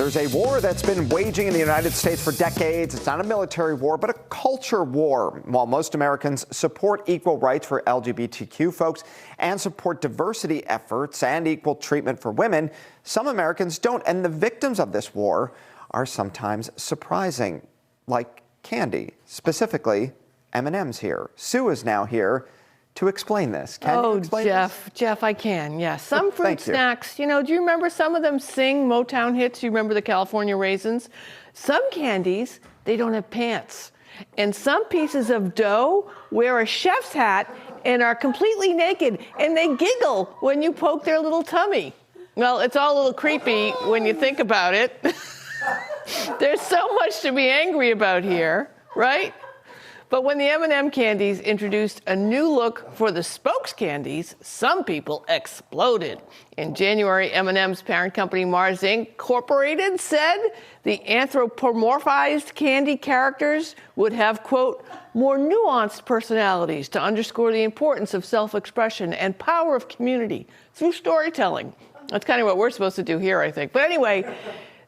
There's a war that's been waging in the United States for decades. It's not a military war, but a culture war. While most Americans support equal rights for LGBTQ folks and support diversity efforts and equal treatment for women, some Americans don't. And the victims of this war are sometimes surprising, like candy, specifically M&M's here. Sue is now here to explain this. Can you explain this? Jeff, I can, yes. Some fruit Thank you. snacks, do you remember some of them sing Motown hits? You remember the California Raisins? Some candies, they don't have pants. And some pieces of dough wear a chef's hat and are completely naked, and they giggle when you poke their little tummy. Well, it's all a little creepy when you think about it. There's so much to be angry about here, right? But when the M&M candies introduced a new look for the spokescandies, some people exploded. In January, M&M's parent company Mars Incorporated said the anthropomorphized candy characters would have, quote, more nuanced personalities to underscore the importance of self-expression and power of community through storytelling. That's kind of what we're supposed to do here, I think. But anyway,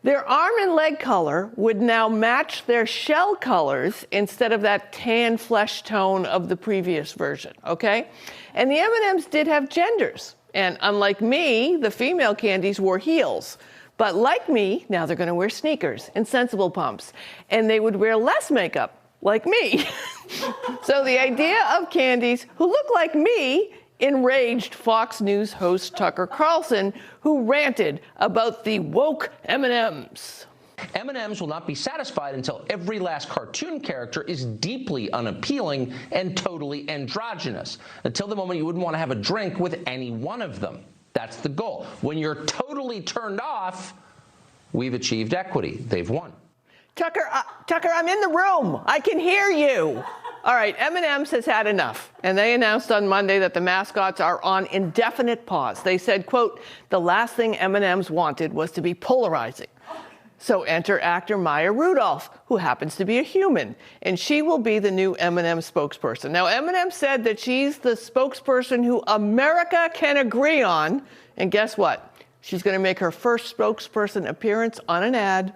their arm and leg color would now match their shell colors instead of that tan flesh tone of the previous version, okay? And the M&Ms did have genders. And unlike me, the female candies wore heels. But like me, now they're gonna wear sneakers and sensible pumps. And they would wear less makeup, like me. So the idea of candies who look like me enraged Fox News host Tucker Carlson, who ranted about the woke M&Ms. M&Ms will not be satisfied until every last cartoon character is deeply unappealing and totally androgynous. Until the moment you wouldn't want to have a drink with any one of them. That's the goal. When you're totally turned off, we've achieved equity. They've won. Tucker, I'm in the room. I can hear you. All right, M&M's has had enough, and they announced on Monday that the mascots are on indefinite pause. They said, quote, the last thing M&M's wanted was to be polarizing. So enter actor Maya Rudolph, who happens to be a human, and she will be the new M&M spokesperson. Now, M&M said that she's the spokesperson who America can agree on, and guess what? She's going to make her first spokesperson appearance on an ad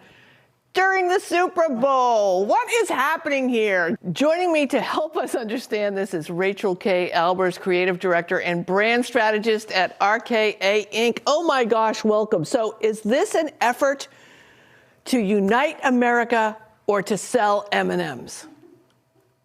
during the Super Bowl. What is happening here? Joining me to help us understand this is Rachael K. Albers, creative director and brand strategist at RKA Inc. Oh my gosh, welcome. So is this an effort to unite America or to sell M&Ms?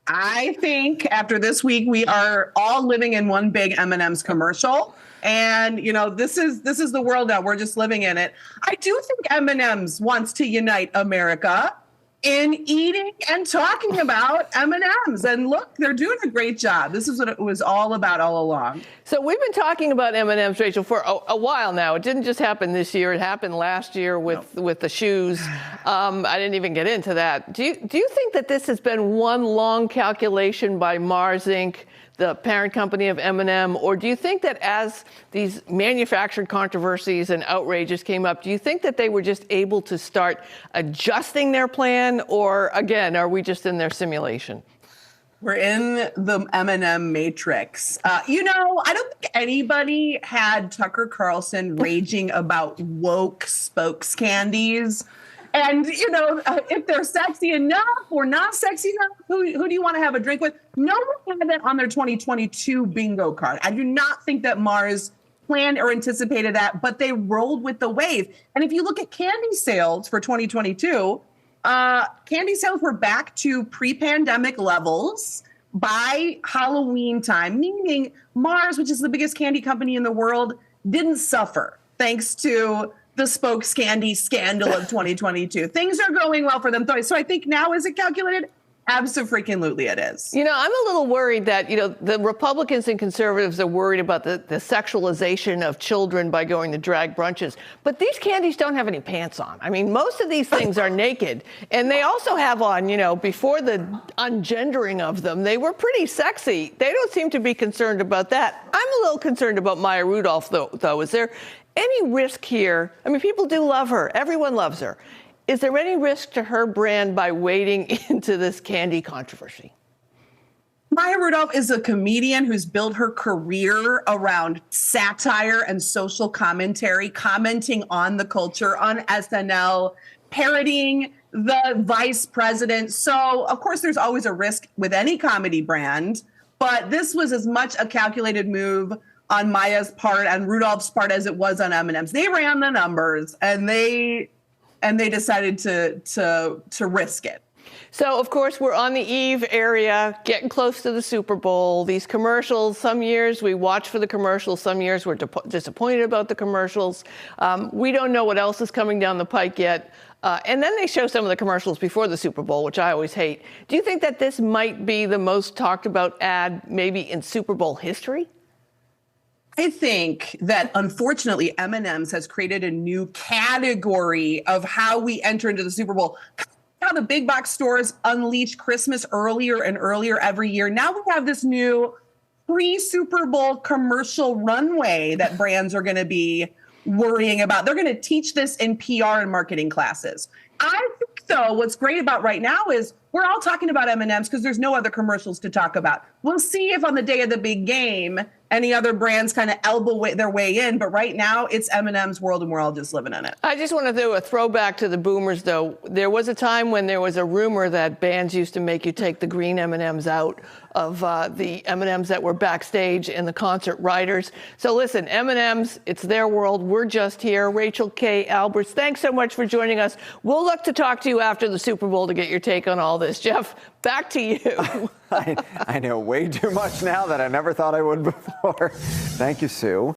I think after this week, we are all living in one big M&M's commercial. And, this is the world now. We're just living in it. I do think M&M's wants to unite America in eating and talking about M&M's. And look, they're doing a great job. This is what it was all about all along. So we've been talking about M&M's, Rachael, for a while now. It didn't just happen this year. It happened last year with the shoes. I didn't even get into that. Do you think that this has been one long calculation by Mars Inc., the parent company of M&M, or do you think that as these manufactured controversies and outrages came up, do you think that they were just able to start adjusting their plan, or again, are we just in their simulation? We're in the M&M matrix. I don't think anybody had Tucker Carlson raging about woke spokescandies. And, if they're sexy enough or not sexy enough, who do you want to have a drink with? No one had that on their 2022 bingo card. I do not think that Mars planned or anticipated that, but they rolled with the wave. And if you look at candy sales for 2022, candy sales were back to pre-pandemic levels by Halloween time, meaning Mars, which is the biggest candy company in the world, didn't suffer thanks to the spokescandy scandal of 2022. Things are going well for them. So I think now, is it calculated? Abso-freaking-lutely it is. I'm a little worried that, the Republicans and conservatives are worried about the sexualization of children by going to drag brunches. But these candies don't have any pants on. I mean, most of these things are naked. And they also have on, before the ungendering of them, they were pretty sexy. They don't seem to be concerned about that. I'm a little concerned about Maya Rudolph, though. Is there any risk here? I mean, people do love her. Everyone loves her. Is there any risk to her brand by wading into this candy controversy? Maya Rudolph is a comedian who's built her career around satire and social commentary, commenting on the culture on SNL, parodying the vice president. So, of course, there's always a risk with any comedy brand, but this was as much a calculated move on Maya's part and Rudolph's part as it was on M&M's. They ran the numbers and they decided to risk it. So, of course, we're on the eve area, getting close to the Super Bowl. These commercials, some years we watch for the commercials, some years we're disappointed about the commercials. We don't know what else is coming down the pike yet. And then they show some of the commercials before the Super Bowl, which I always hate. Do you think that this might be the most talked about ad maybe in Super Bowl history? I think that, unfortunately, M&M's has created a new category of how we enter into the Super Bowl. How the big box stores unleash Christmas earlier and earlier every year. Now we have this new pre-Super Bowl commercial runway that brands are going to be worrying about. They're going to teach this in PR and marketing classes. I think, though, what's great about right now is we're all talking about M&M's because there's no other commercials to talk about. We'll see if on the day of the big game, any other brands kind of elbow their way in. But right now, it's M&M's world, and we're all just living in it. I just want to do a throwback to the boomers, though. There was a time when there was a rumor that bands used to make you take the green M&Ms out of the M&Ms that were backstage in the concert riders. So listen, M&Ms, it's their world. We're just here. Rachael K. Albers, thanks so much for joining us. We'll look to talk to you after the Super Bowl to get your take on all this. Jeff, back to you. I know way too much now that I never thought I would before. Thank you, Sue.